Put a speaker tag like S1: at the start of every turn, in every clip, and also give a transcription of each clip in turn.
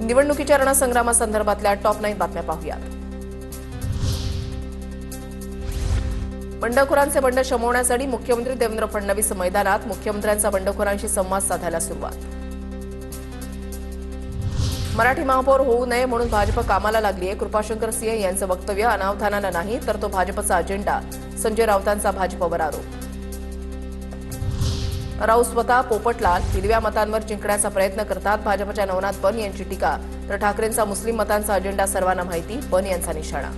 S1: निवडणुकीच्या रणसंग्रामासंदर्भातल्या टॉप 9 बातम्या पाहूयात. बंडखोरांचे बंड शमवण्यासाठी मुख्यमंत्री देवेंद्र फडणवीस मैदानात. मुख्यमंत्र्यांचा बंडखोरांशी संवाद साधायला सुरुवात. मराठी महापौर होऊ नये म्हणून भाजप कामाला लागली आहे. कृपाशंकर सिंह यांचं वक्तव्य अनावधानानं नाही तर तो भाजपचा अजेंडा. संजय राऊतांचा भाजपवर आरोप. राऊत स्वतः पोपटलाल हिरव्या मतांवर जिंकण्याचा प्रयत्न करतात. भाजपच्या नवनाथ बन यांची टीका. तर ठाकरेंचा मुस्लिम मतांचा अजेंडा सर्वांना माहिती. बन यांचा निशाणा.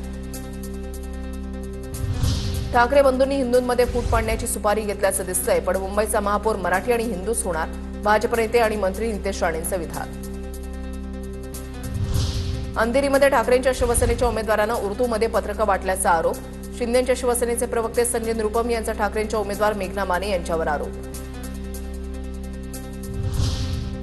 S1: ठाकरे बंधूंनी हिंदूंमध्ये फूट पाडण्याची सुपारी घेतल्याचं दिसतंय, पण मुंबईचा महापौर मराठी आणि हिंदूच होणार. भाजप नेते आणि मंत्री नितेश राणेंचं विधान. अंधेरीमध्ये ठाकरेंच्या शिवसेनेच्या उमेदवारांना उर्दूमध्ये पत्रकं वाटल्याचा आरोप. शिंदेच्या शिवसेनेचे प्रवक्ते संजय निरुपम यांचा ठाकरेंच्या उमेदवार मेघना माने यांच्यावर आरोप.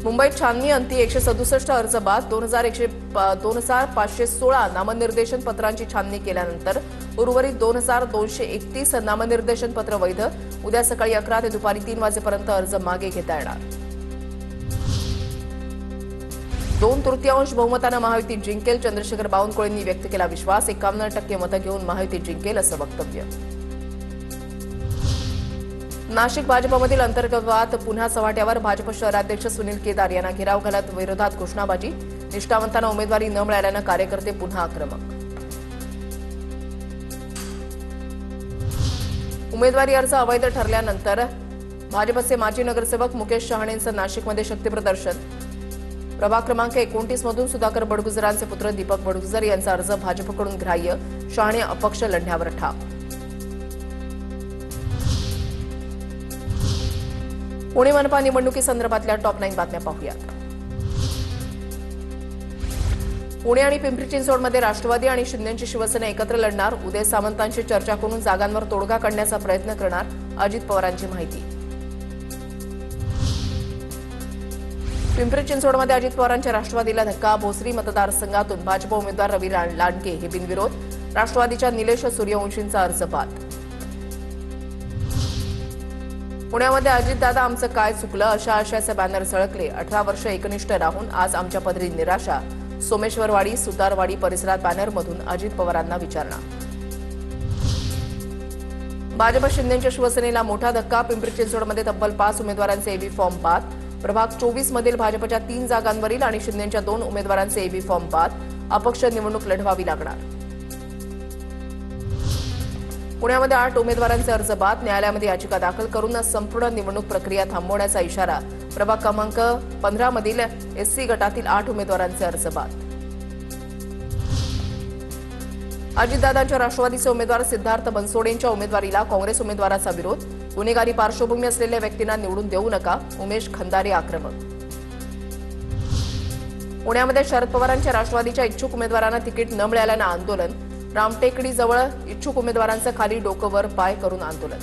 S1: मुंबईत छाननी अंती 167 अर्ज बाद. 2516 नामनिर्देशन पत्रांची छाननी केल्यानंतर उर्वरित 2231 नामनिर्देशन पत्र वैध. उद्या सकाळी 11 ते दुपारी 3 वाजेपर्यंत अर्ज मागे घेता येणार. 2/3 बहुमतानं महायुती जिंकेल. चंद्रशेखर बावनकुळेंनी व्यक्त केला विश्वास. 51% मतं घेऊन महायुती जिंकेल असं वक्तव्य. नाशिक भाजपमधील अंतर्गत पुन्हा चव्हाट्यावर. भाजप शहराध्यक्ष सुनील केदार यांना घेराव घालत विरोधात घोषणाबाजी. निष्ठावंतांना उमेदवारी न मिळाल्यानं कार्यकर्ते पुन्हा आक्रमक. उमेदवारी अर्ज अवैध ठरल्यानंतर भाजपचे माजी नगरसेवक मुकेश शहाणेंचं नाशिकमध्ये शक्तीप्रदर्शन. प्रभाग क्रमांक 29 मधून सुधाकर बडगुजरांचे पुत्र दीपक बडगुजर यांचा अर्ज भाजपकडून ग्राह्य. शहाणे अपक्ष लढण्यावर ठाम. पुणे मनपा निवडणुकीसंदर्भातल्या टॉप 9 बातम्या पाहूयात. पुणे आणि पिंपरी चिंचवडमध्ये राष्ट्रवादी आणि शिंदेची शिवसेना एकत्र लढणार. उदय सामंतांशी चर्चा करून जागांवर तोडगा काढण्याचा प्रयत्न करणार. अजित पवारांची माहिती. पिंपरी चिंचवडमध्ये अजित पवारांच्या राष्ट्रवादीला धक्का. भोसरी मतदारसंघातून भाजप उमेदवार रवी लांडगे हे बिनविरोध. राष्ट्रवादीच्या निलेश सूर्यवंशींचा अर्ज बाद. पुण्यामध्ये अजितदादा आमचं काय चुकलं अशा आशयाचे बॅनर झळकले. 18 वर्ष एकनिष्ठ राहून आज आमच्या पदरी निराशा. सोमेश्वरवाडी सुतारवाडी परिसरात बॅनरमधून अजित पवारांना विचारणा. भाजप शिंदेच्या शिवसेनेला मोठा धक्का. पिंपरी चिंचवडमध्ये तब्बल 5 उमेदवारांचे एबी फॉर्म बाद. प्रभाग 24 मधील भाजपच्या 3 जागांवरील आणि शिंदेच्या 2 उमेदवारांचे एबी फॉर्म बाद. अपक्ष निवडणूक लढवावी लागणार. पुण्यामध्ये 8 उमेदवारांचे अर्ज बाद. न्यायालयामध्ये याचिका दाखल करून संपूर्ण निवडणूक प्रक्रिया थांबवण्याचा इशारा. प्रभाग क्रमांक 15 मधील एससी गटातील 8 उमेदवारांचे अर्ज बाद. अजितदादांच्या राष्ट्रवादीचे उमेदवार सिद्धार्थ बनसोडेंच्या उमेदवारीला काँग्रेस उमेदवाराचा विरोध. गुन्हेगारी पार्श्वभूमी असलेल्या व्यक्तींना निवडून देऊ नका. उमेश खंदारे आक्रमक. पुण्यामध्ये शरद पवारांच्या राष्ट्रवादीच्या इच्छुक उमेदवारांना तिकीट न मिळाल्यानं आंदोलन. रामटेकडीजवळ इच्छुक उमेदवारांचं खाली डोकं वर पाय करून आंदोलन.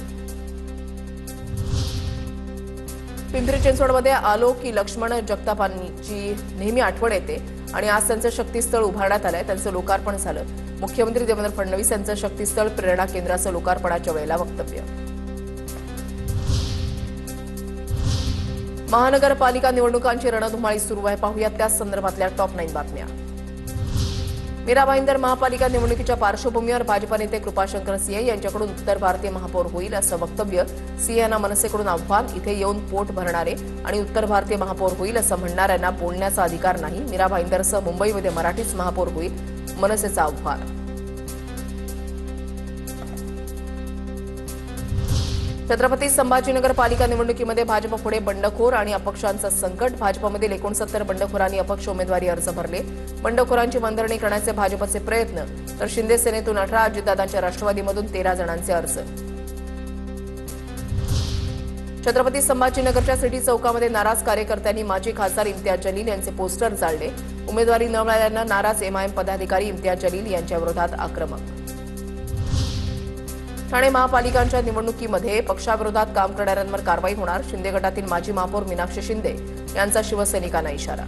S1: पिंपरी चिंचवडमध्ये आलो की लक्ष्मण जगतापांची नेहमी आठवण येते आणि आज त्यांचं शक्तीस्थळ उभारण्यात आलंय. त्यांचं लोकार्पण झालं. मुख्यमंत्री देवेंद्र फडणवीस यांचं शक्तीस्थळ प्रेरणा केंद्राचं लोकार्पणाच्या वेळेला वक्तव्य. महानगरपालिका निवडणुकांची रणधुमाळी सुरू आहे. पाहूयात त्या संदर्भातल्या टॉप 9 बातम्या. मीरा भाईंदर महापालिका निवडणुकीच्या पार्श्वभूमीवर भाजप नेते कृपाशंकर सिंह यांच्याकडून उत्तर भारतीय महापौर होईल असं वक्तव्य. सिंह यांना मनसेकडून आव्हान. इथे येऊन पोट भरणारे आणि उत्तर भारतीय महापौर होईल असं म्हणणाऱ्यांना बोलण्याचा अधिकार नाही. मीरा भाईंदरसह मुंबईमध्ये मराठीच महापौर होईल. मनसेचं आव्हान. छत्रपती संभाजीनगर पालिका निवडणुकीमध्ये भाजप पुढे बंडखोर आणि अपक्षांचं संकट. भाजपमधील 69 बंडखोरांनी अपक्ष उमेदवारी अर्ज भरले. बंडखोरांची वंदरणी करण्याचे भाजपचे प्रयत्न. तर शिंदे सेनेतून 18, अजितदादांच्या राष्ट्रवादीमधून 13 जणांचे अर्ज. छत्रपती संभाजीनगरच्या सिटी चौकामध्ये नाराज कार्यकर्त्यांनी माजी खासदार इम्तियाज जलील यांचे पोस्टर जाळले. उमेदवारी न मिळाल्यानं नाराज एमआयएम पदाधिकारी इम्तियाज जलील यांच्या विरोधात आक्रमक. ठाणे महापालिकांच्या निवडणुकीमध्ये पक्षाविरोधात काम करणाऱ्यांवर कारवाई होणार. शिंदे गटातील माजी महापौर मीनाक्षी शिंदे यांचा शिवसैनिकांना इशारा.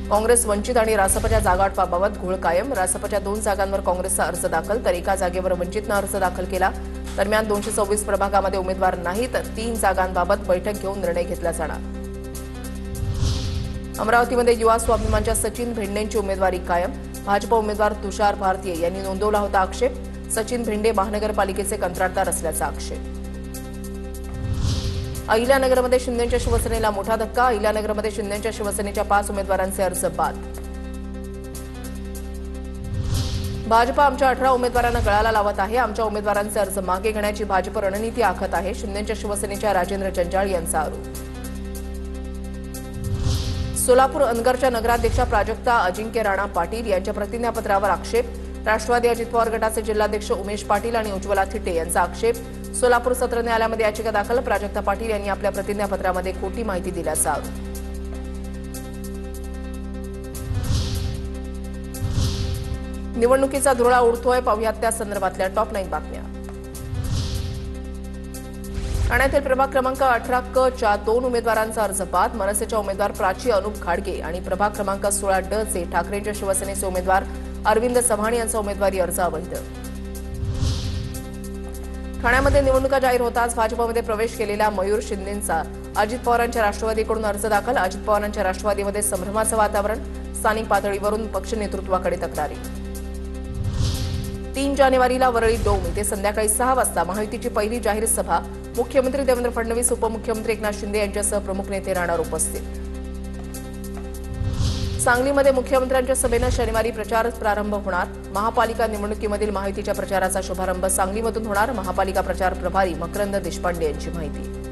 S1: काँग्रेस वंचित आणि रासपच्या जागावाटपाबाबत घोळ कायम. रासपच्या 2 जागांवर काँग्रेसचा अर्ज दाखल तर एका जागेवर वंचितनं अर्ज दाखल केला. दरम्यान 226 प्रभागामध्ये उमेदवार नाहीत. 3 जागांबाबत बैठक घेऊन निर्णय घेतला जाणार. अमरावतीमध्ये युवा स्वाभिमानच्या सचिन भेंडेंची उमेदवारी कायम. भाजप उमेदवार तुषार भारतीय यांनी नोंदवला होता आक्षेप. सचिन भेंडे महानगरपालिकेचे कंत्राटदार असल्याचा आक्षेप. अहिल्यानगरमध्ये शिंदेच्या शिवसेनेला मोठा धक्का. अहिल्यानगरमध्ये शिंदेच्या शिवसेनेच्या 5 उमेदवारांचे अर्ज बाद. भाजप आमच्या 18 उमेदवारांना गळाला लावत आहे. आमच्या उमेदवारांचे अर्ज मागे घेण्याची भाजप रणनीती आखत आहे. शिंदेच्या शिवसेनेच्या राजेंद्र जंजाळ यांचा आरोप. सोलापूर अनगरच्या नगराध्यक्षा प्राजक्ता अजिंक्य राणा पाटील यांच्या प्रतिज्ञापत्रावर आक्षेप. राष्ट्रवादी अजित पवार गटाचे जिल्हाध्यक्ष उमेश पाटील आणि उज्ज्वला थिटे यांचा आक्षेप. सोलापूर सत्र न्यायालयामध्ये याचिका दाखल. प्राजक्ता पाटील यांनी आपल्या प्रतिज्ञापत्रामध्ये खोटी माहिती दिल्याचा आरोप. निवडणुकीचा धुरळा उडतोय. पाहुयात त्या संदर्भातल्या टॉप 9 बातम्या. ठाण्यातील प्रभाग क्रमांक 18 क च्या 2 उमेदवारांचा अर्ज बाद. मनसेच्या उमेदवार प्राची अनुप घाडगे आणि प्रभाग क्रमांक 16 ड चे ठाकरेंच्या शिवसेनेचे उमेदवार अरविंद चव्हाण यांचा उमेदवारी अर्ज अवैध. ठाण्यामध्ये निवडणुका जाहीर होताच भाजपमध्ये प्रवेश केलेल्या मयूर शिंदेंचा अजित पवारांच्या राष्ट्रवादीकडून अर्ज दाखल. अजित पवारांच्या राष्ट्रवादीमध्ये संभ्रमाचं वातावरण. स्थानिक पातळीवरून पक्ष नेतृत्वाकडे तक्रारी. 3 जानेवारीला वरळी डोम इथे संध्याकाळी 6 वाजता महायुतीची पहिली जाहीर सभा. मुख्यमंत्री देवेंद्र फडणवीस, उपमुख्यमंत्री एकनाथ शिंदे यांच्यासह प्रमुख नेते राहणार उपस्थित. सांगलीमध्ये मुख्यमंत्र्यांच्या सभेनं शनिवारी प्रचार प्रारंभ होणार. महापालिका निवडणुकीमधील महायुतीच्या प्रचाराचा शुभारंभ सांगलीमधून होणार. महापालिका प्रचार प्रभारी मकरंद देशपांडे यांची माहिती.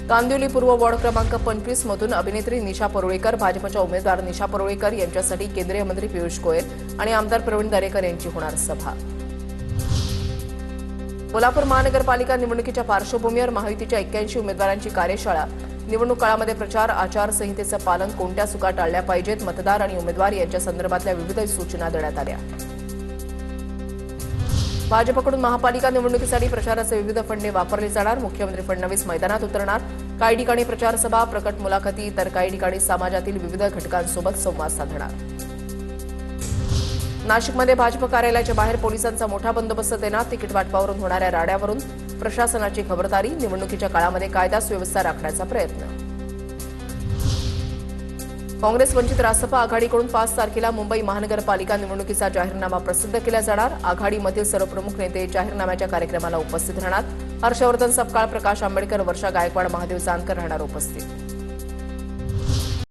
S1: कांदिवली पूर्व वॉर्ड क्रमांक 25 मधून अभिनेत्री निशा परुळेकर, भाजपच्या उमेदवार निशा परुळेकर यांच्यासाठी केंद्रीय मंत्री पियुष गोयल आणि आमदार प्रवीण दरेकर यांची होणार सभा. कोल्हापूर महानगरपालिका निवडणुकीच्या पार्श्वभूमीवर महायुतीच्या 81 उमेदवारांची कार्यशाळा. निवडणूक काळामध्ये प्रचार आचारसंहितेचं पालन, कोणत्या चुका टाळल्या पाहिजेत, मतदार आणि उमेदवार यांच्या संदर्भातल्या विविध सूचना देण्यात आल्या. भाजपकडून महापालिका निवडणुकीसाठी प्रचाराचे विविध फंडे वापरले जाणार. मुख्यमंत्री फडणवीस मैदानात उतरणार. काही ठिकाणी प्रचार सभा, प्रकट मुलाखती, तर काही ठिकाणी समाजातील विविध घटकांसोबत संवाद साधणार. नाशिकमध्ये भाजप कार्यालयाच्या बाहेर पोलिसांचा मोठा बंदोबस्त देण्यात. तिकीट वाटपावरून होणाऱ्या राड्यावरून प्रशासनाची खबरदारी. निवडणुकीच्या काळामध्ये कायदा सुव्यवस्था राखण्याचा प्रयत्न. काँग्रेस वंचित रासप आघाडीकडून 5 तारखेला मुंबई महानगरपालिका निवडणुकीचा जाहीरनामा प्रसिद्ध केला जाणार. आघाडीमधील सर्व प्रमुख नेते जाहीरनाम्याच्या कार्यक्रमाला उपस्थित राहणार. हर्षवर्धन सपकाळ, प्रकाश आंबेडकर, वर्षा गायकवाड, महादेव जानकर राहणार उपस्थित.